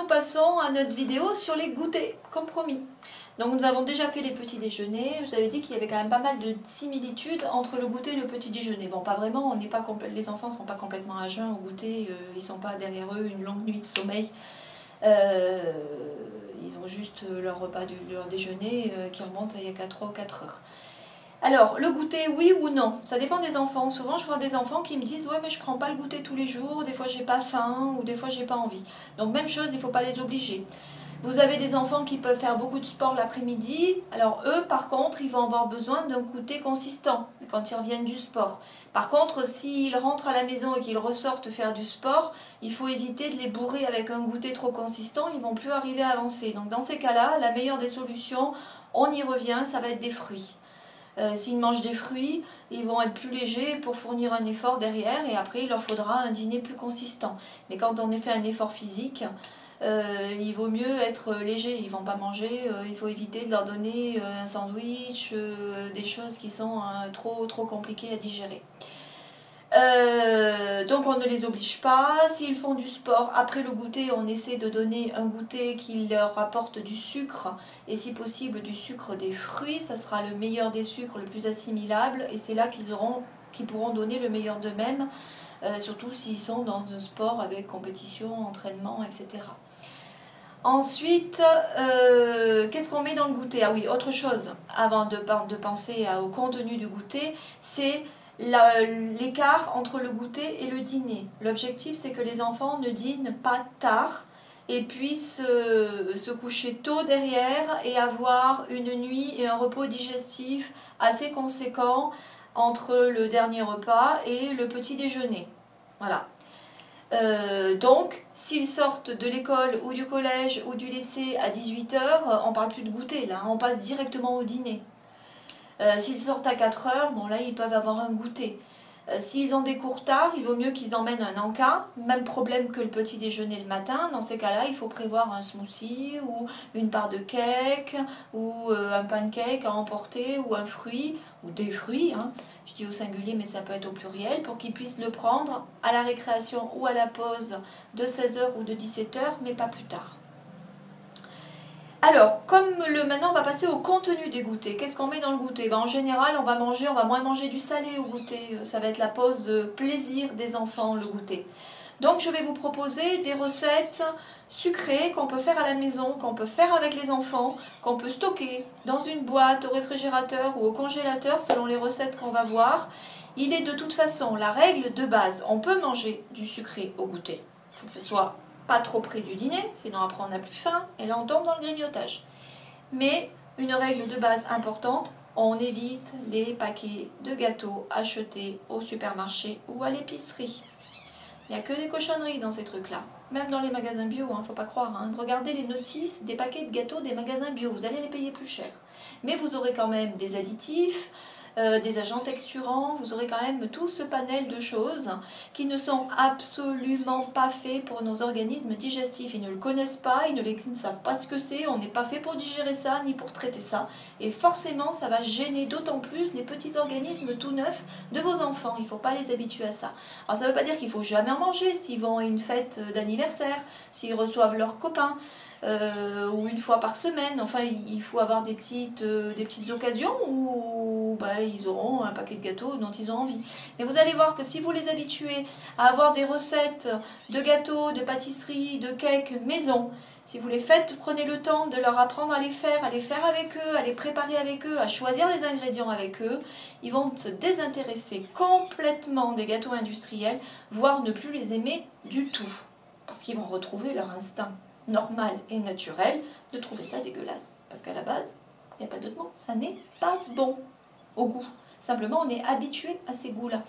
nous passons à notre vidéo sur les goûters, comme promis. Donc nous avons déjà fait les petits déjeuners. Je vous avais dit qu'il y avait quand même pas mal de similitudes entre le goûter et le petit déjeuner. Bon, pas vraiment, on n'est pas les enfants ne sont pas complètement à jeun au goûter, ils ne sont pas derrière eux une longue nuit de sommeil. Ils ont juste leur repas, leur déjeuner qui remonte à il y a 3 ou 4 heures. Alors, le goûter, oui ou non? Ça dépend des enfants. Souvent, je vois des enfants qui me disent « Ouais, mais je prends pas le goûter tous les jours, des fois j'ai pas faim ou des fois j'ai pas envie. » Donc, même chose, il ne faut pas les obliger. Vous avez des enfants qui peuvent faire beaucoup de sport l'après-midi. Alors, eux, par contre, ils vont avoir besoin d'un goûter consistant quand ils reviennent du sport. Par contre, s'ils rentrent à la maison et qu'ils ressortent faire du sport, il faut éviter de les bourrer avec un goûter trop consistant. Ils ne vont plus arriver à avancer. Donc, dans ces cas-là, la meilleure des solutions, on y revient, ça va être des fruits. S'ils mangent des fruits, ils vont être plus légers pour fournir un effort derrière et après il leur faudra un dîner plus consistant. Mais quand on fait un effort physique, il vaut mieux être léger. Ils ne vont pas manger, il faut éviter de leur donner un sandwich, des choses qui sont trop compliquées à digérer. Donc on ne les oblige pas. S'ils font du sport, après le goûter, on essaie de donner un goûter qui leur apporte du sucre et si possible du sucre des fruits. Ça sera le meilleur des sucres, le plus assimilable et c'est là qu'ils pourront donner le meilleur d'eux-mêmes, surtout s'ils sont dans un sport avec compétition, entraînement, etc. Ensuite, qu'est-ce qu'on met dans le goûter? Ah oui, autre chose, avant de penser au contenu du goûter, c'est l'écart entre le goûter et le dîner. L'objectif, c'est que les enfants ne dînent pas tard et puissent se coucher tôt derrière et avoir une nuit et un repos digestif assez conséquent entre le dernier repas et le petit déjeuner. Voilà. Donc, s'ils sortent de l'école ou du collège ou du lycée à 18 h, on ne parle plus de goûter, là, on passe directement au dîner. S'ils sortent à 4 h, bon là ils peuvent avoir un goûter. S'ils ont des cours tard, il vaut mieux qu'ils emmènent un encas. Même problème que le petit déjeuner le matin. Dans ces cas-là, il faut prévoir un smoothie ou une part de cake ou un pancake à emporter ou un fruit ou des fruits. Hein. Je dis au singulier mais ça peut être au pluriel pour qu'ils puissent le prendre à la récréation ou à la pause de 16 h ou de 17 h mais pas plus tard. Alors, maintenant on va passer au contenu des goûters. Qu'est-ce qu'on met dans le goûter? En général, on va moins manger du salé au goûter. Ça va être la pause plaisir des enfants, le goûter. Donc je vais vous proposer des recettes sucrées qu'on peut faire à la maison, qu'on peut faire avec les enfants, qu'on peut stocker dans une boîte, au réfrigérateur ou au congélateur selon les recettes qu'on va voir. Il est de toute façon la règle de base. On peut manger du sucré au goûter. Il faut que ce soit pas trop près du dîner, sinon après on n'a plus faim et là on tombe dans le grignotage. Mais une règle de base importante, on évite les paquets de gâteaux achetés au supermarché ou à l'épicerie. Il n'y a que des cochonneries dans ces trucs-là, même dans les magasins bio, hein, faut pas croire. Hein. Regardez les notices des paquets de gâteaux des magasins bio, vous allez les payer plus cher. Mais vous aurez quand même des additifs, des agents texturants, vous aurez quand même tout ce panel de choses qui ne sont absolument pas faits pour nos organismes digestifs. Ils ne le connaissent pas, ils ne savent pas ce que c'est, on n'est pas fait pour digérer ça ni pour traiter ça. Et forcément, ça va gêner d'autant plus les petits organismes tout neufs de vos enfants. Il ne faut pas les habituer à ça. Alors ça ne veut pas dire qu'il ne faut jamais en manger s'ils vont à une fête d'anniversaire, s'ils reçoivent leurs copains. Ou une fois par semaine, enfin il faut avoir des petites occasions où ils auront un paquet de gâteaux dont ils ont envie. Mais vous allez voir que si vous les habituez à avoir des recettes de gâteaux, de pâtisseries, de cakes maison, si vous les faites, prenez le temps de leur apprendre à les faire avec eux, à les préparer avec eux, à choisir les ingrédients avec eux, ils vont se désintéresser complètement des gâteaux industriels, voire ne plus les aimer du tout, parce qu'ils vont retrouver leur instinct normal et naturel de trouver ça dégueulasse. Parce qu'à la base, il n'y a pas d'autre mot, ça n'est pas bon au goût. Simplement, on est habitué à ces goûts-là.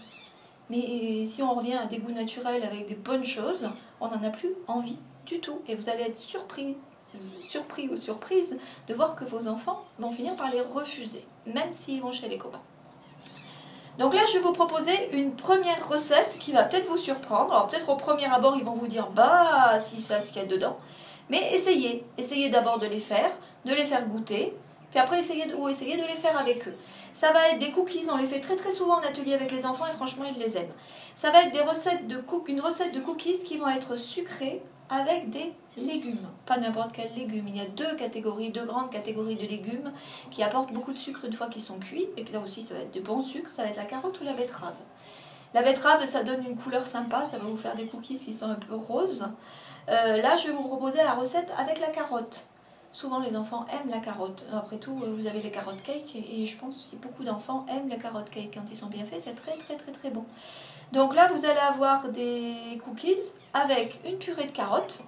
Mais si on revient à des goûts naturels avec des bonnes choses, on n'en a plus envie du tout. Et vous allez être surpris ou surprise de voir que vos enfants vont finir par les refuser, même s'ils vont chez les copains. Donc là, je vais vous proposer une première recette qui va peut-être vous surprendre. Alors peut-être au premier abord, ils vont vous dire « Bah, si ça, ce qu'il y a dedans ». Mais essayez d'abord de les faire goûter, puis après essayez de les faire avec eux. Ça va être des cookies, on les fait très souvent en atelier avec les enfants et franchement ils les aiment. Ça va être une recette de cookies qui vont être sucrés avec des légumes. Pas n'importe quel légume. Il y a deux grandes catégories de légumes qui apportent beaucoup de sucre une fois qu'ils sont cuits. Et là aussi, ça va être de bon sucre. Ça va être la carotte ou la betterave. La betterave, ça donne une couleur sympa. Ça va vous faire des cookies qui sont un peu roses. Là, je vais vous proposer la recette avec la carotte. Souvent, les enfants aiment la carotte. Après tout, vous avez les carottes cake et je pense que beaucoup d'enfants aiment les carottes cake. Quand ils sont bien faits, c'est très très très très bon. Donc là, vous allez avoir des cookies avec une purée de carottes.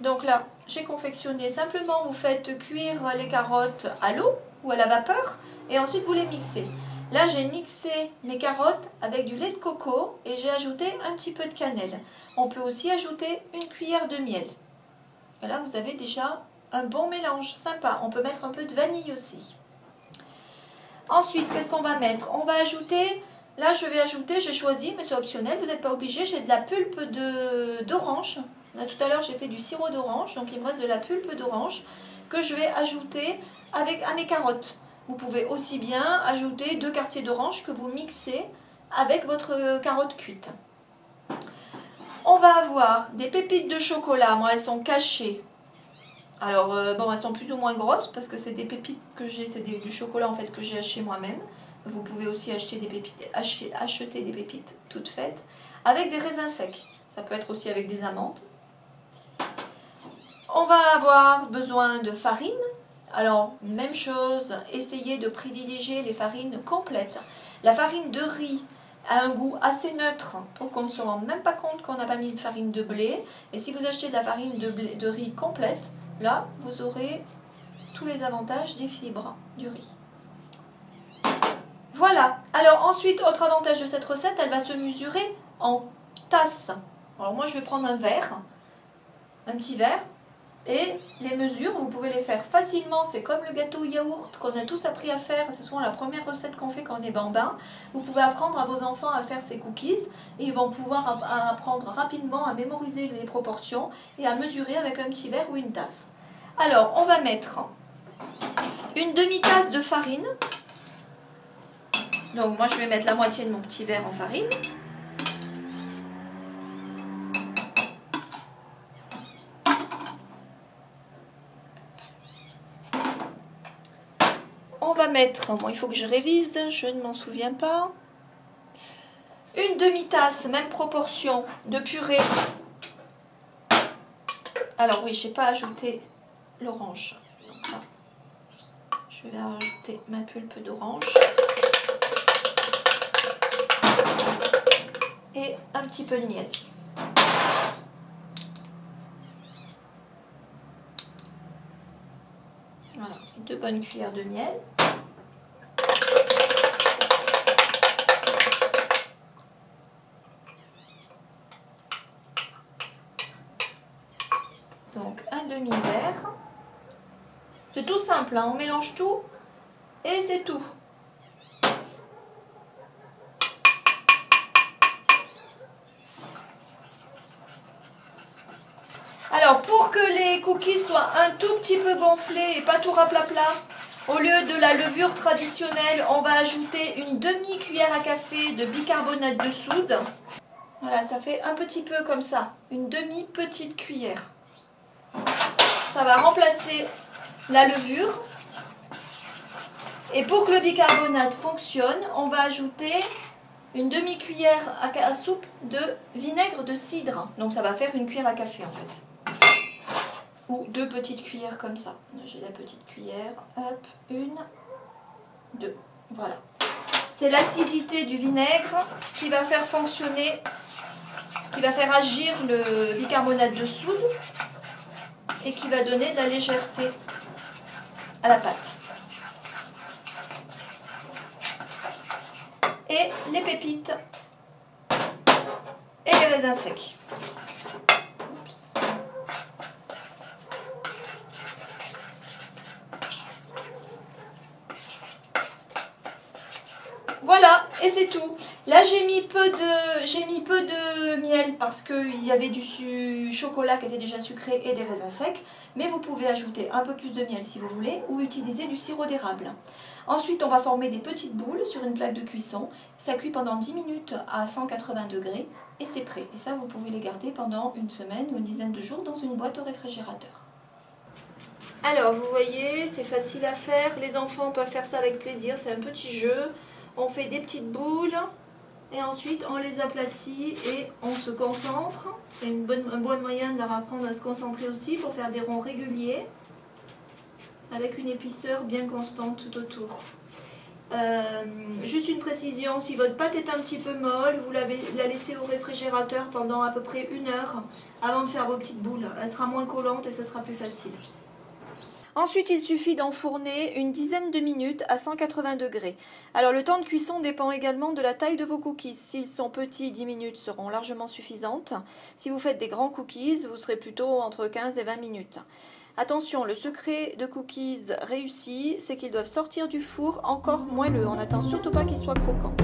Donc là, j'ai confectionné. Simplement, vous faites cuire les carottes à l'eau ou à la vapeur et ensuite vous les mixez. Là, j'ai mixé mes carottes avec du lait de coco et j'ai ajouté un petit peu de cannelle. On peut aussi ajouter une cuillère de miel. Et là, vous avez déjà un bon mélange sympa. On peut mettre un peu de vanille aussi. Ensuite, qu'est-ce qu'on va mettre? On va ajouter, là je vais ajouter, j'ai choisi, mais c'est optionnel, vous n'êtes pas obligé, j'ai de la pulpe d'orange. Tout à l'heure j'ai fait du sirop d'orange, donc il me reste de la pulpe d'orange que je vais ajouter à mes carottes. Vous pouvez aussi bien ajouter 2 quartiers d'orange que vous mixez avec votre carotte cuite. On va avoir des pépites de chocolat, moi elles sont cachées. Alors, bon, elles sont plus ou moins grosses parce que c'est des pépites que j'ai, c'est du chocolat en fait que j'ai acheté moi-même. Vous pouvez aussi acheter des pépites, acheter des pépites toutes faites avec des raisins secs. Ça peut être aussi avec des amandes. On va avoir besoin de farine. Alors, même chose, essayez de privilégier les farines complètes. La farine de riz a un goût assez neutre pour qu'on ne se rende même pas compte qu'on n'a pas mis de farine de blé. Et si vous achetez de la farine de riz complète, là, vous aurez tous les avantages des fibres du riz. Voilà. Alors ensuite, autre avantage de cette recette, elle va se mesurer en tasses. Alors moi, je vais prendre un verre, un petit verre, et les mesures, vous pouvez les faire facilement. C'est comme le gâteau au yaourt qu'on a tous appris à faire. C'est souvent la première recette qu'on fait quand on est bambin. Vous pouvez apprendre à vos enfants à faire ces cookies et ils vont pouvoir apprendre rapidement à mémoriser les proportions et à mesurer avec un petit verre ou une tasse. Alors, on va mettre une demi-tasse de farine. Donc moi, je vais mettre la moitié de mon petit verre en farine. On va mettre, bon, il faut que je révise, je ne m'en souviens pas. Une demi-tasse, même proportion, de purée. Alors oui, je n'ai pas ajouté l'orange. Je vais ajouter ma pulpe d'orange. Et un petit peu de miel. Voilà, 2 bonnes cuillères de miel. Donc un demi-verre. C'est tout simple, hein, on mélange tout et c'est tout. Alors pour que les cookies soient un tout petit peu gonflés et pas tout raplapla, au lieu de la levure traditionnelle, on va ajouter une demi-cuillère à café de bicarbonate de soude. Voilà, ça fait un petit peu comme ça, une demi-petite cuillère. Ça va remplacer la levure. Et pour que le bicarbonate fonctionne, on va ajouter une demi-cuillère à soupe de vinaigre de cidre. Donc ça va faire une cuillère à café en fait. Ou 2 petites cuillères comme ça. J'ai la petite cuillère, hop, 1, 2, voilà. C'est l'acidité du vinaigre qui va faire fonctionner, qui va faire agir le bicarbonate de soude et qui va donner de la légèreté à la pâte. Et les pépites et les raisins secs. Oups. Voilà, et c'est tout. Là, j'ai mis peu de miel parce qu'il y avait du chocolat qui était déjà sucré et des raisins secs. mais vous pouvez ajouter un peu plus de miel si vous voulez, ou utiliser du sirop d'érable. Ensuite, on va former des petites boules sur une plaque de cuisson. Ça cuit pendant 10 minutes à 180 degrés et c'est prêt. Et ça, vous pouvez les garder pendant une semaine ou une dizaine de jours dans une boîte au réfrigérateur. Alors, vous voyez, c'est facile à faire. Les enfants peuvent faire ça avec plaisir. C'est un petit jeu. On fait des petites boules et ensuite on les aplatit et on se concentre. C'est un bon moyen de leur apprendre à se concentrer aussi pour faire des ronds réguliers, avec une épaisseur bien constante tout autour. Juste une précision, si votre pâte est un petit peu molle, vous la laissez au réfrigérateur pendant à peu près 1 heure avant de faire vos petites boules. Elle sera moins collante et ça sera plus facile. Ensuite, il suffit d'enfourner une dizaine de minutes à 180 degrés. Alors le temps de cuisson dépend également de la taille de vos cookies. S'ils sont petits, 10 minutes seront largement suffisantes. Si vous faites des grands cookies, vous serez plutôt entre 15 et 20 minutes. Attention, le secret de cookies réussis, c'est qu'ils doivent sortir du four encore moelleux. On n'attend surtout pas qu'ils soient croquants.